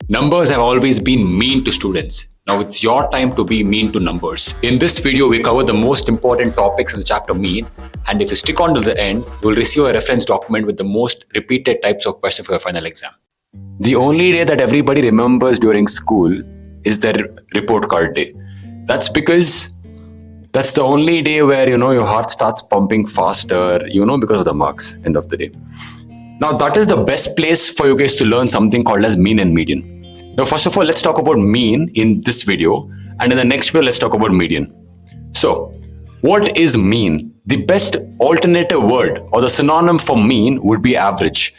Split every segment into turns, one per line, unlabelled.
Numbers have always been mean to students. Now it's your time to be mean to numbers. In this video, we cover the most important topics in the chapter mean, and if you stick on to the end, you will receive a reference document with the most repeated types of questions for your final exam. The only day that everybody remembers during school is their report card day. That's because that's the only day where your heart starts pumping faster, because of the marks, end of the day. Now that is the best place for you guys to learn something called as mean and median. Now, first of all, let's talk about mean in this video, and in the next video, let's talk about median. So, what is mean? The best alternative word or the synonym for mean would be average.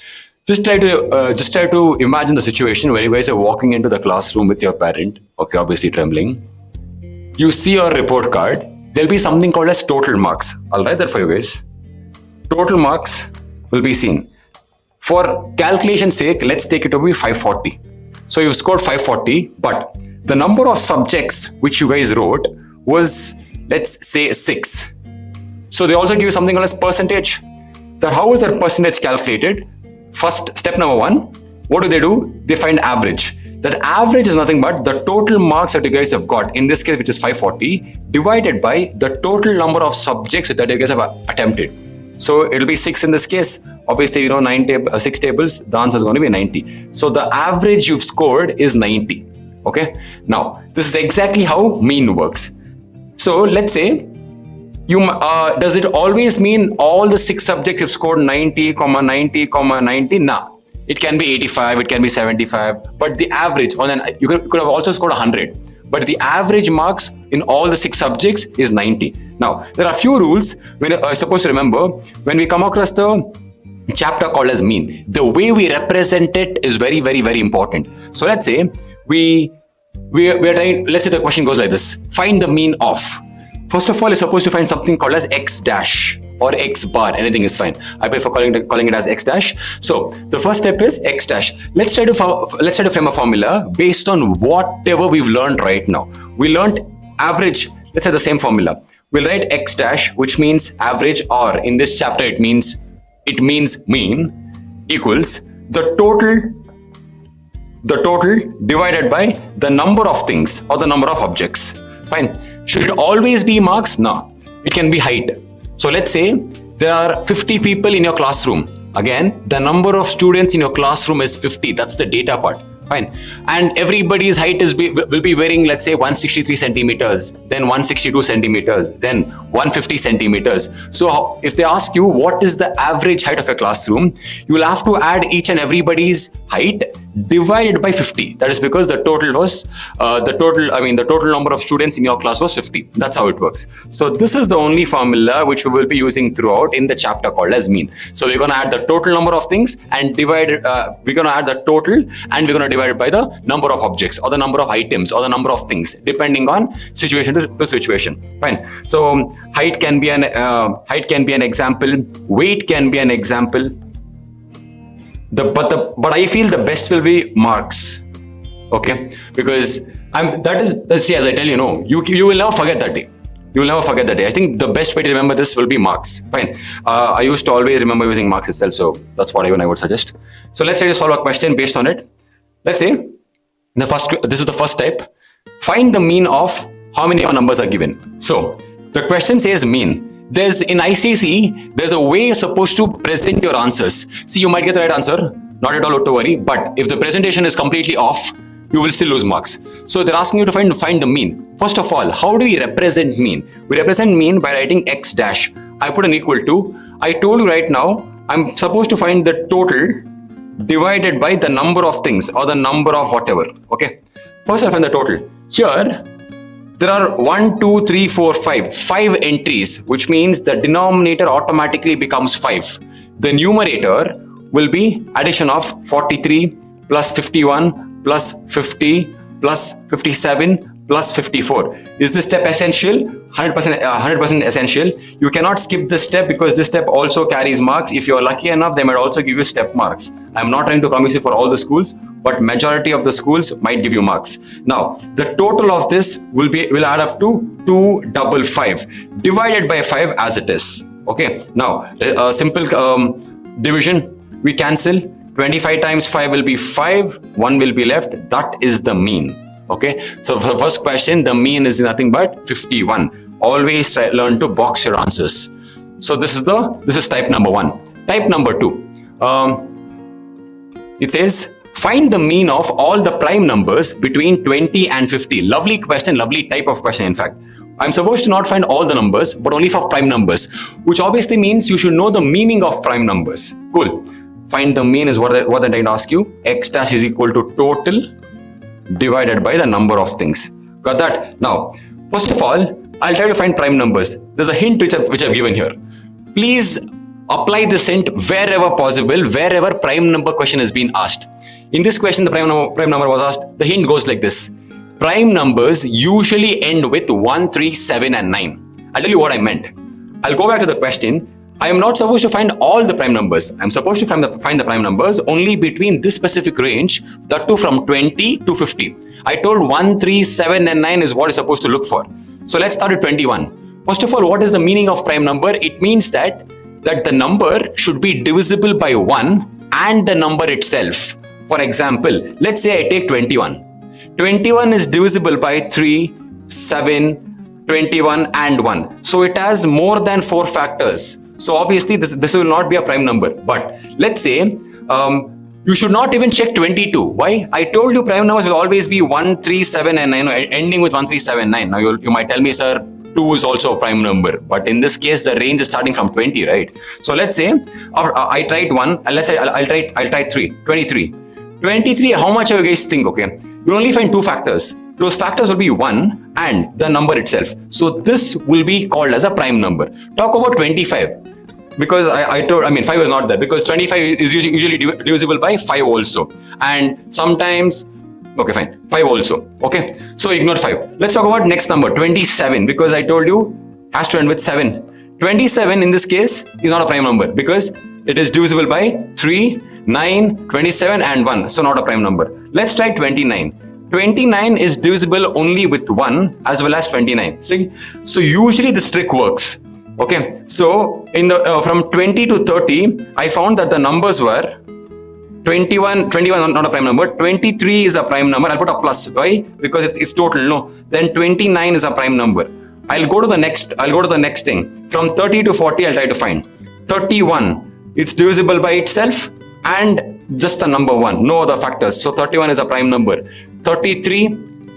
Just try to imagine the situation where you guys are walking into the classroom with your parent, okay, obviously trembling. You see your report card. There'll be something called as total marks. I'll write that for you guys. Total marks will be seen. For calculation's sake, let's take it to be 540. So you've scored 540, but the number of subjects which you guys wrote was, let's say, 6. So they also give you something called as percentage. That how is that percentage calculated? First, step number 1, what do? They find average. That average is nothing but the total marks that you guys have got, in this case, which is 540, divided by the total number of subjects that you guys have attempted. So it'll be 6 in this case. Obviously, 6 tables, the answer is going to be 90. So the average you've scored is 90. Okay. Now, this is exactly how mean works. So let's say, does it always mean all the 6 subjects you've scored 90, 90, 90? Nah. It can be 85, it can be 75, but the average, you could have also scored 100. But the average marks in all the 6 subjects is 90. Now, there are a few rules when you're supposed to remember when we come across the chapter called as mean. The way we represent it is very, very, very important. So let's say we're trying, let's say the question goes like this. Find the mean of. First of all, you're supposed to find something called as x dash or x bar. Anything is fine. I prefer calling it as x dash. So the first step is x dash. Let's try to frame a formula based on whatever we've learned right now. We learned average. Let's say the same formula. We'll write x dash, which means average, or in this chapter it means mean, equals the total divided by the number of things or the number of objects. Fine. Should it always be marks? No. It can be height. So let's say there are 50 people in your classroom. Again, the number of students in your classroom is 50. That's the data part. Fine. And everybody's height will be varying, let's say 163 centimeters, then 162 centimeters, then 150 centimeters. So if they ask you what is the average height of a classroom, you will have to add each and everybody's height divided by 50. That is because the total number of students in your class was 50. That's how it works. So this is the only formula which we will be using throughout in the chapter called as mean. So we're going to add the total number of things and we're going to add the total and we're going to divide it by the number of objects or the number of items or the number of things depending on situation to situation. Fine. So height can be an example, weight can be an example. But I feel the best will be marks, okay? Because as I tell you, you will never forget that day. You will never forget that day. I think the best way to remember this will be marks. Fine. I used to always remember using marks itself, so that's what I would suggest. So let's say to solve a question based on it. Let's say this is the first type. Find the mean of how many numbers are given. So the question says mean. In ICSE, there's a way you're supposed to present your answers. See, you might get the right answer, not at all, don't worry. But if the presentation is completely off, you will still lose marks. So they're asking you to find the mean. First of all, how do we represent mean? We represent mean by writing x dash. I put an equal to. I told you right now, I'm supposed to find the total divided by the number of things or the number of whatever. Okay. First, I'll find the total. Here, there are 1, 2, 3, 4, 5 entries, which means the denominator automatically becomes 5. The numerator will be addition of 43 plus 51 plus 50 plus 57 plus 54. Is this step essential? 100% essential. You cannot skip this step because this step also carries marks. If you're lucky enough, they might also give you step marks. I'm not trying to promise you for all the schools, but majority of the schools might give you marks. Now, the total of this will add up to 255 divided by 5 as it is. Okay. Now, a simple division, we cancel. 25 times 5 will be 5, 1 will be left. That is the mean. Okay, so for the first question, the mean is nothing but 51. Always learn to box your answers. So this is type number 1. Type number 2. It says find the mean of all the prime numbers between 20 and 50. Lovely question, lovely type of question. In fact, I'm supposed to not find all the numbers, but only for prime numbers, which obviously means you should know the meaning of prime numbers. Cool. Find the mean is what they're trying to ask you. X dash is equal to total divided by the number of things. Got that? Now, first of all, I'll try to find prime numbers. There's a hint which I've given here. Please apply this hint wherever possible, wherever prime number question has been asked. In this question, the prime number was asked. The hint goes like this. Prime numbers usually end with 1, 3, 7 and 9. I'll tell you what I meant. I'll go back to the question. I am not supposed to find all the prime numbers. I'm supposed to find the prime numbers only between this specific range, that too from 20 to 50. I told 1, 3, 7 and 9 is what you're supposed to look for. So let's start with 21. First of all, what is the meaning of prime number? It means that the number should be divisible by 1 and the number itself. For example, let's say I take 21. 21 is divisible by 3, 7, 21 and 1. So it has more than 4 factors. So obviously this will not be a prime number. But let's say you should not even check 22. Why? I told you prime numbers will always be 1, 3, 7 and 9, ending with 1, 3, 7, 9. Now you might tell me, sir, 2 is also a prime number. But in this case, the range is starting from 20, right? So let's say I tried 1. Let's say I'll try 3, 23. 23, how much do you guys think? Okay, you only find 2 factors. Those factors will be 1 and the number itself. So this will be called as a prime number. Talk about 25. Because I 5 is not there, because 25 is usually divisible by 5 also. And sometimes, okay, fine, 5 also. Okay, so ignore 5. Let's talk about next number, 27, because I told you has to end with 7. 27 in this case is not a prime number because it is divisible by 3, 9, 27 and 1. So not a prime number. Let's try 29. 29 is divisible only with 1 as well as 29. See? So usually this trick works. Okay. So in the from 20 to 30, I found that the numbers were 21 not a prime number. 23 is a prime number. I'll put a plus. Why? Because it's total. No. Then 29 is a prime number. I'll go to the next thing. From 30 to 40, I'll try to find 31. It's divisible by itself and just a number 1, no other factors. So 31 is a prime number. 33,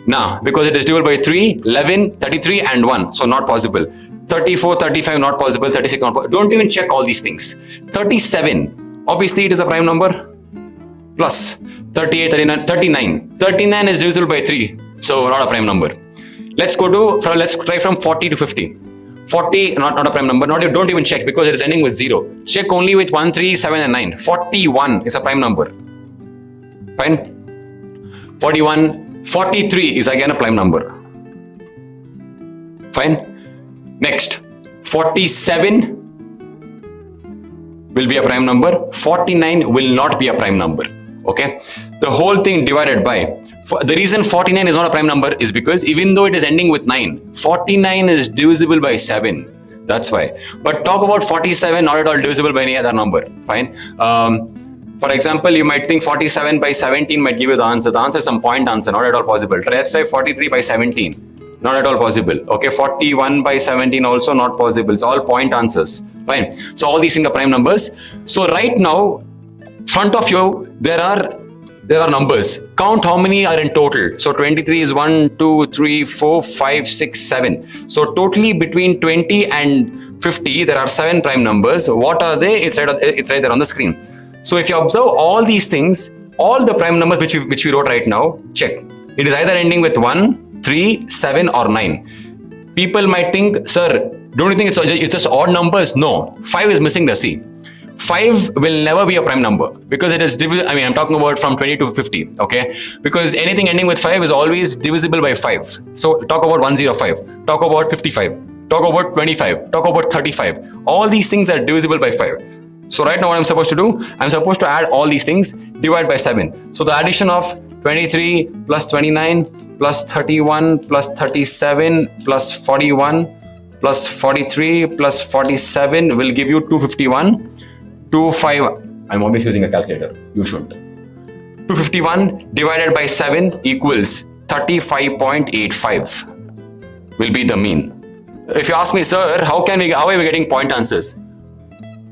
nah, because it is divisible by 3, 11, 33 and 1. So not possible. 34, 35 not possible. 36 not possible. Don't even check all these things. 37, obviously it is a prime number. Plus 38, 39, 39. 39 is divisible by 3. So not a prime number. Let's try from 40 to 50. 40, not a prime number. Don't even check because it is ending with 0. Check only with 1, 3, 7 and 9. 41 is a prime number. Fine. 41, 43 is again a prime number. Fine. Next, 47 will be a prime number. 49 will not be a prime number. Okay. The whole thing divided by. The reason 49 is not a prime number is because even though it is ending with 9, 49 is divisible by 7. That's why. But talk about 47, not at all divisible by any other number. Fine. For example, you might think 47 by 17 might give you the answer. The answer is some point answer, not at all possible. Let's try 43 by 17. Not at all possible. Okay, 41 by 17 also not possible. It's all point answers. Fine. So all these things are prime numbers. So right now, front of you, there are numbers. Count how many are in total. So 23 is 1, 2, 3, 4, 5, 6, 7. So totally between 20 and 50, there are 7 prime numbers. What are they? It's right there on the screen. So if you observe all these things, all the prime numbers which we wrote right now, check. It is either ending with 1, 3, 7 or 9. People might think, sir, don't you think it's just odd numbers? No, 5 is missing the C. 5 will never be a prime number because it is I'm talking about from 20 to 50, okay? Because anything ending with 5 is always divisible by 5. So talk about 105, talk about 55, talk about 25, talk about 35. All these things are divisible by 5. So right now what I'm supposed to do, I'm supposed to add all these things, divide by 7. So the addition of 23 plus 29 plus 31 plus 37 plus 41 plus 43 plus 47 will give you 251. I'm always using a calculator. You should. 251 divided by 7 equals 35.85 will be the mean. If you ask me, sir, how are we getting point answers?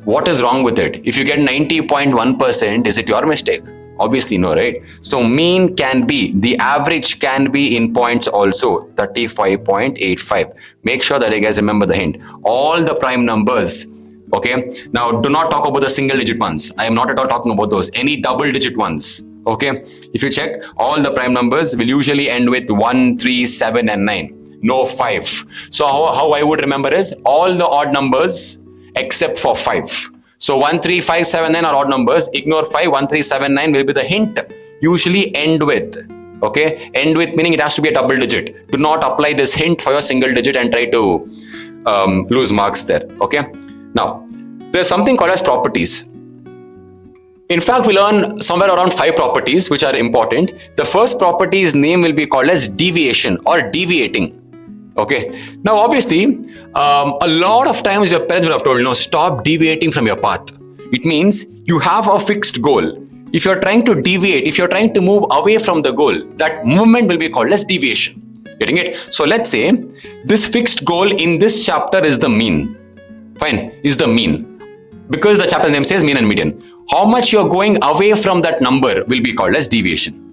What is wrong with it? If you get 90.1%, is it your mistake? Obviously no, right? So mean can be, the average can be in points also, 35.85. Make sure that you guys remember the hint. All the prime numbers, okay? Now do not talk about the single digit ones. I am not at all talking about those. Any double digit ones, okay? If you check, all the prime numbers will usually end with 1, 3, 7 and 9. No 5. So how I would remember is all the odd numbers except for 5. So 1, 3, 5, 7, 9 are odd numbers. Ignore 5. 1, 3, 7, 9 will be the hint. Usually end with. Okay, end with meaning it has to be a double digit. Do not apply this hint for your single digit and try to lose marks there. Okay. Now there's something called as properties. In fact, we learn somewhere around 5 properties which are important. The first property's name will be called as deviation or deviating. Okay. Now, obviously, a lot of times your parents would have told, stop deviating from your path. It means you have a fixed goal. If you're trying to deviate, if you're trying to move away from the goal, that movement will be called as deviation. Getting it? So let's say this fixed goal in this chapter is the mean. Fine, is the mean. Because the chapter's name says mean and median. How much you're going away from that number will be called as deviation.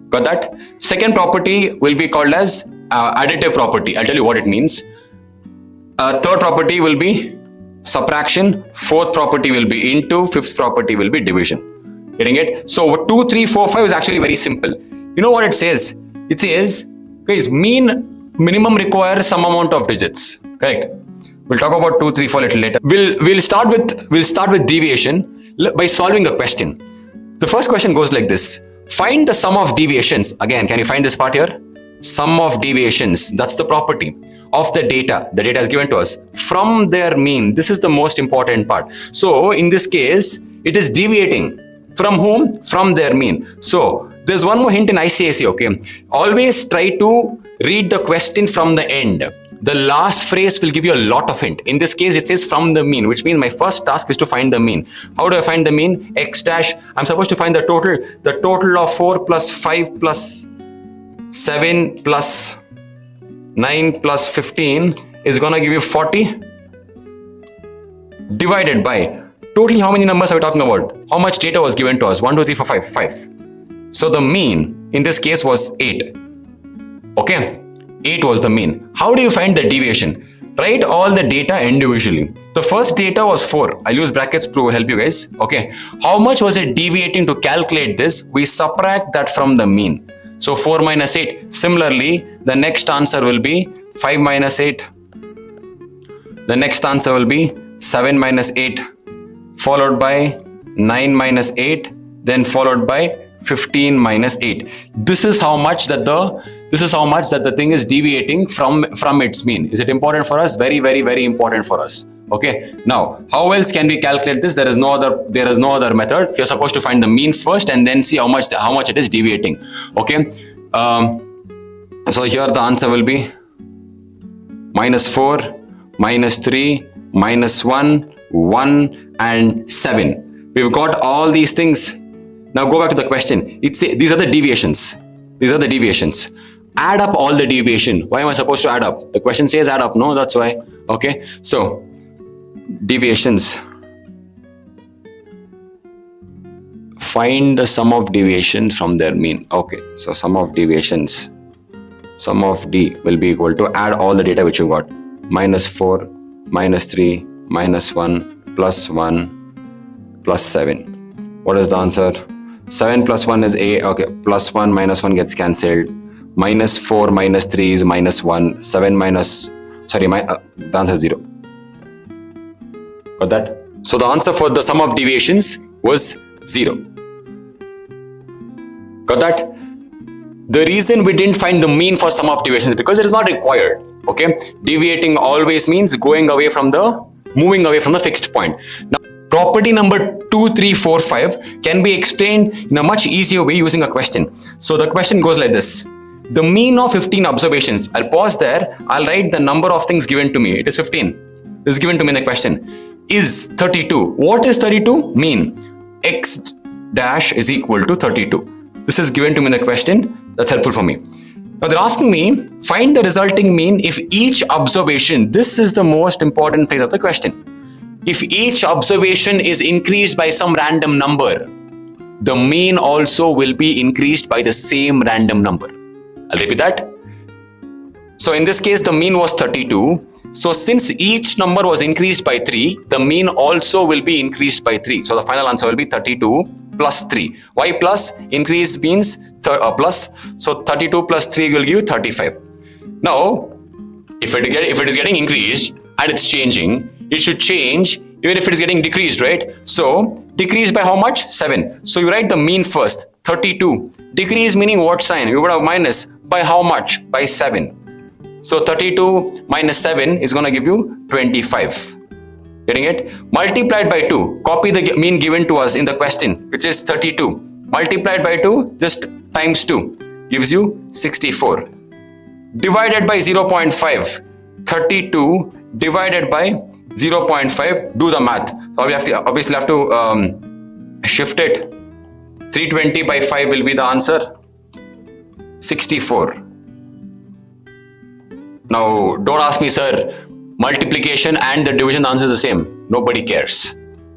Got that? Second property will be called as additive property. I'll tell you what it means. Third property will be subtraction. Fourth property will be into. Fifth property will be division. Getting it? So 2, 3, 4, 5 is actually very simple. You know what it says? It says, guys, minimum requires some amount of digits. Correct? We'll talk about 2, 3, 4 a little later. We'll start with deviation by solving a question. The first question goes like this. Find the sum of deviations. Again, can you find this part here? Sum of deviations. That's the property of the data. The data is given to us from their mean. This is the most important part. So in this case, it is deviating. From whom? From their mean. So there's one more hint in ICSE, okay? Always try to read the question from the end. The last phrase will give you a lot of hint. In this case, it says from the mean, which means my first task is to find the mean. How do I find the mean? X dash. I'm supposed to find the total. The total of 4 plus 5 plus 7 plus 9 plus 15 is going to give you 40 divided by totally how many numbers are we talking about? How much data was given to us? 1, 2, 3, 4, 5. So the mean in this case was 8. Okay. 8 was the mean. How do you find the deviation? Write all the data individually. The first data was 4. I'll use brackets to help you guys. Okay. How much was it deviating to calculate this? We subtract that from the mean. So 4 minus 8. Similarly, the next answer will be 5 minus 8. The next answer will be 7 minus 8. Followed by 9 minus 8. Then followed by 15 minus 8. This is how much that the thing is deviating from its mean. Is it important for us? Very, very, very important for us. Okay. Now, how else can we calculate this? There is no other method. You're supposed to find the mean first and then see how much it is deviating. Okay. So here the answer will be minus 4, minus 3, minus 1, 1 and 7. We've got all these things. Now go back to the question. These are the deviations. Add up all the deviation. Why am I supposed to add up? The question says add up. No, that's why. Okay. So deviations. Find the sum of deviations from their mean. Okay. So sum of deviations. Sum of D will be equal to add all the data which you got. Minus 4, minus 3, minus 1, plus 1, plus 7. What is the answer? 7 plus 1 is A. Okay. Plus 1 minus 1 gets cancelled. Minus 4 minus 3 is minus 1. 7 minus... the answer is 0. Got that? So the answer for the sum of deviations was 0. Got that? The reason we didn't find the mean for sum of deviations is because it is not required. Okay? Deviating always means moving away from the fixed point. Now, property number 2, 3, 4, 5 can be explained in a much easier way using a question. So the question goes like this. The mean of 15 observations. I'll pause there. I'll write the number of things given to me. It is 15. This is given to me in the question. Is 32. What is 32? Mean. x dash is equal to 32. This is given to me in the question. That's helpful for me. Now they're asking me, find the resulting mean if each observation, this is the most important phase of the question. If each observation is increased by some random number, the mean also will be increased by the same random number. I'll repeat that. So in this case, the mean was 32. So since each number was increased by 3, the mean also will be increased by 3. So the final answer will be 32 plus 3. Why plus? Increase means plus. So 32 plus 3 will give you 35. Now, if it is getting increased and it's changing, it should change even if it is getting decreased, right? So decrease by how much? 7. So you write the mean first, 32. Decrease meaning what sign? You would have minus. By how much? By 7. So 32 minus 7 is going to give you 25. Getting it? Multiplied by 2. Copy the mean given to us in the question, which is 32. Multiplied by 2, just times 2, gives you 64. Divided by 0.5. 32 divided by 0.5. Do the math. So we have to obviously have to shift it. 320 by 5 will be the answer. 64. Now, don't ask me, sir, multiplication and the division answer is the same. Nobody cares.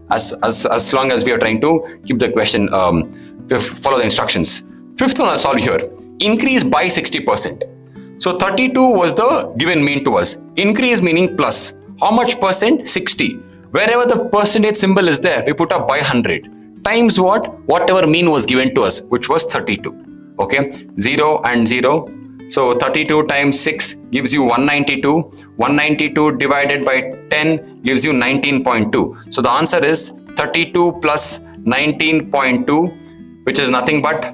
As long as we are trying to keep the question, follow the instructions. Fifth one I'll solve here. Increase by 60%. So 32 was the given mean to us. Increase meaning plus. How much percent? 60. Wherever the percentage symbol is there, we put up by 100. Times what? Whatever mean was given to us, which was 32. Okay, 0 and 0. So 32 times 6 gives you 192. 192 divided by 10 gives you 19.2. So the answer is 32 plus 19.2, which is nothing but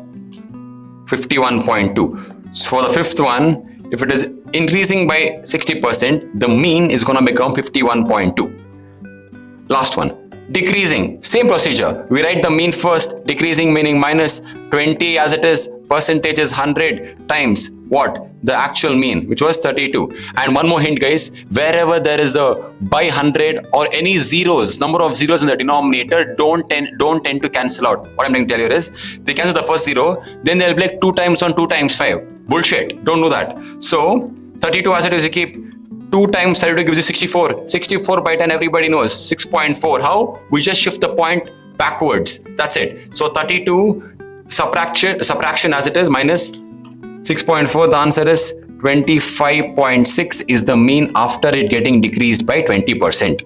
51.2. So for the fifth one, if it is increasing by 60%, the mean is going to become 51.2. Last one. Decreasing, same procedure. We write the mean first, decreasing meaning minus 20 as it is, percentage is 100 times what? The actual mean, which was 32. And one more hint, guys, wherever there is a by 100 or any zeros, number of zeros in the denominator, don't tend to cancel out. What I'm trying to tell you is, they cancel the first zero, then they'll be like 2 times 1, 2 times 5. Bullshit, don't do that. So 32 as it is, you keep 2 times 32 gives you 64. 64 by 10, everybody knows, 6.4. How? We just shift the point backwards. That's it. So 32 subtraction as it is minus 6.4. The answer is 25.6 is the mean after it getting decreased by 20%.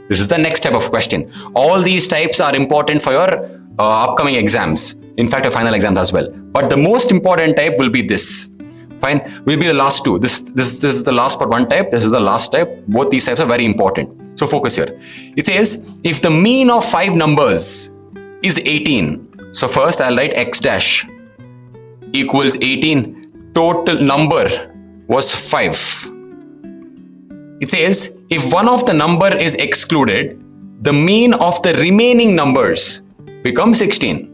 This is the next type of question. All these types are important for your upcoming exams. In fact, your final exams as well. But the most important type will be this. Fine, will be the last two. This is the last but one type. This is the last type. Both these types are very important. So focus here. It says if the mean of 5 numbers is 18. So first I'll write x dash equals 18. Total number was 5. It says if one of the number is excluded, the mean of the remaining numbers becomes 16.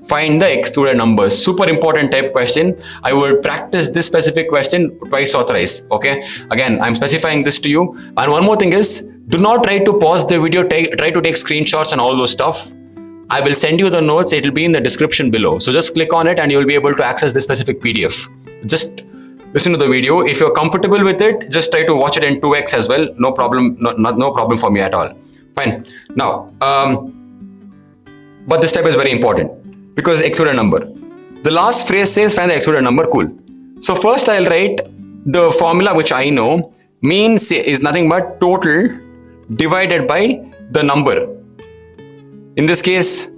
Find the excluded numbers. Super important type question. I will practice this specific question twice or thrice. Okay. Again, I'm specifying this to you. And one more thing is, do not try to pause the video, try to take screenshots and all those stuff. I will send you the notes. It will be in the description below. So just click on it and you will be able to access this specific PDF. Just listen to the video. If you're comfortable with it, just try to watch it in 2x as well. No problem. No problem for me at all. Fine. Now, but this type is very important. Because excluded number. The last phrase says find the excluded number. Cool. So first I'll write the formula which I know. Mean is nothing but total divided by the number. In this case,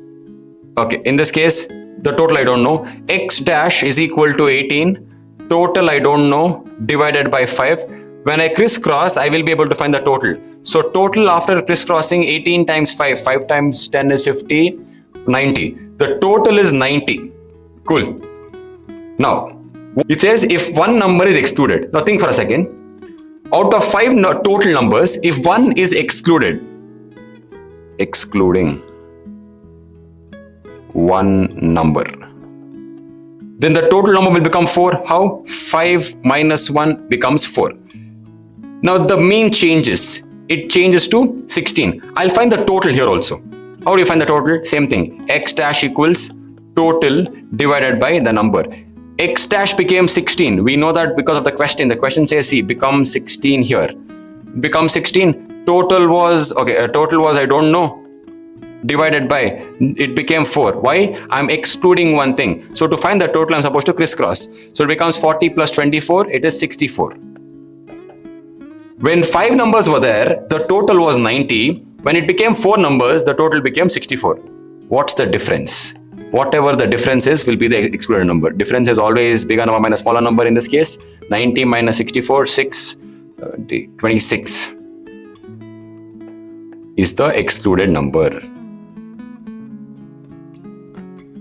okay, in this case, the total I don't know. X dash is equal to 18. Total I don't know, divided by 5. When I crisscross, I will be able to find the total. So total after crisscrossing 18 times 5. 5 times 10 is 50. 90. The total is 90. Cool. Now, it says if one number is excluded. Now think for a second. Out of 5 total numbers, if one is excluded, excluding one number, then the total number will become 4. How? 5 minus 1 becomes 4. Now the mean changes. It changes to 16. I'll find the total here also. How do you find the total? Same thing. X dash equals total divided by the number. X dash became 16. We know that because of the question. The question says, see, become 16 here. Become 16. Total was, I don't know. Divided by, it became 4. Why? I'm excluding one thing. So to find the total, I'm supposed to crisscross. So it becomes 40 plus 24. It is 64. When 5 numbers were there, the total was 90. When it became 4 numbers, the total became 64. What's the difference? Whatever the difference is will be the excluded number. Difference is always bigger number minus smaller number. In this case, 90 minus 64, 6, 70, 26 is the excluded number.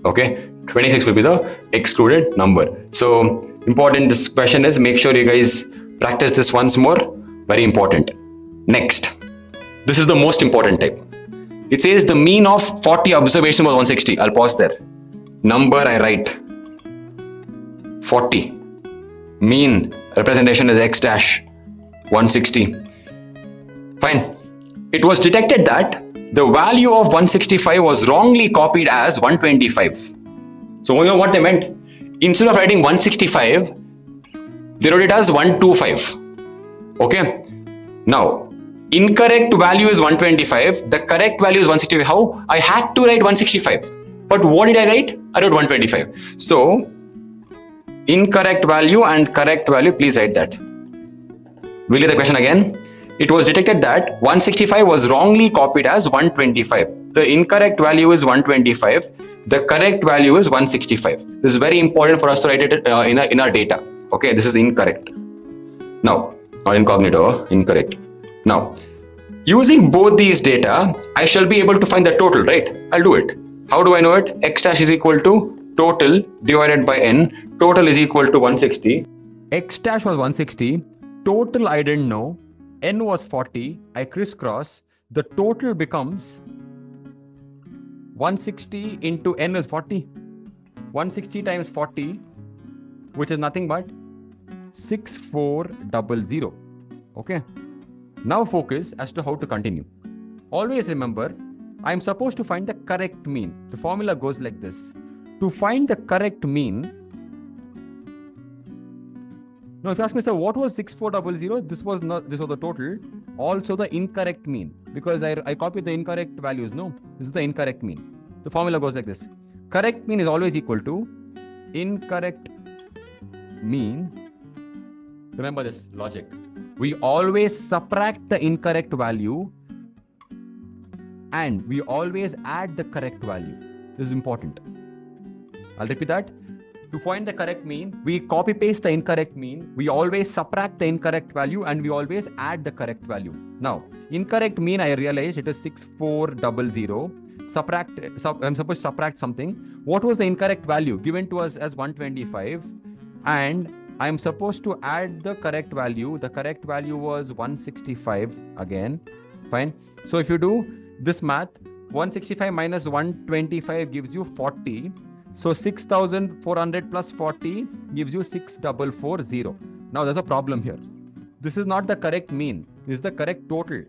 Okay, 26 will be the excluded number. So important, this question is, make sure you guys practice this once more. Very important. Next, this is the most important type. It says the mean of 40 observation was 160. I'll pause there. Number I write 40. Mean representation is x dash 160. Fine. It was detected that the value of 165 was wrongly copied as 125. So you know what they meant? Instead of writing 165, they wrote it as 125. Okay. Now, incorrect value is 125. The correct value is 165. How? I had to write 165. But what did I write? I wrote 125. So, incorrect value and correct value, please write that. We'll get the question again. It was detected that 165 was wrongly copied as 125. The incorrect value is 125. The correct value is 165. This is very important for us to write it in our data. Okay, this is incorrect. Now, not incognito, incorrect. Now, using both these data, I shall be able to find the total, right? I'll do it. How do I know it? X dash is equal to total divided by n. Total is equal to 160. X dash was 160. Total I didn't know. N was 40. I crisscross. The total becomes 160 into n is 40. 160 times 40, which is nothing but 6400. Okay. Now focus as to how to continue. Always remember, I'm supposed to find the correct mean. The formula goes like this. To find the correct mean, now if you ask me, sir, what was 6400? This was the total. Also the incorrect mean, because I copied the incorrect values. No, this is the incorrect mean. The formula goes like this. Correct mean is always equal to incorrect mean. Remember this logic. We always subtract the incorrect value and we always add the correct value. This is important. I'll repeat that. To find the correct mean, we copy paste the incorrect mean, we always subtract the incorrect value and we always add the correct value. Now, incorrect mean, I realized it is 6400. I'm supposed to subtract something. What was the incorrect value? Given to us as 125. And I'm supposed to add the correct value. The correct value was 165 again. Fine. So if you do this math, 165 minus 125 gives you 40. So 6400 plus 40 gives you 6440. Now there's a problem here. This is not the correct mean. This is the correct total.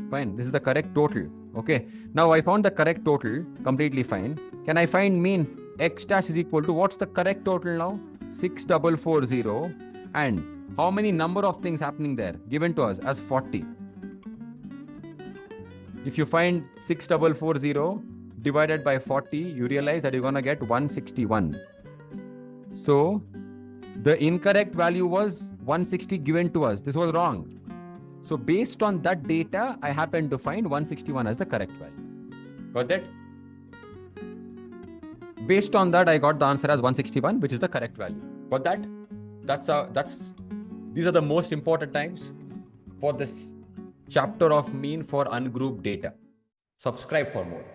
Fine. This is the correct total. Okay. Now I found the correct total. Completely fine. Can I find mean? X dash is equal to, what's the correct total now? 6440. And how many number of things happening there? Given to us as 40. If you find 6440 divided by 40, you realize that you're going to get 161. So the incorrect value was 160 given to us. This was wrong. So based on that data, I happened to find 161 as the correct value. Got that? Based on that, I got the answer as 161, which is the correct value. Got that? These are the most important times for this chapter of mean for ungrouped data. Subscribe for more.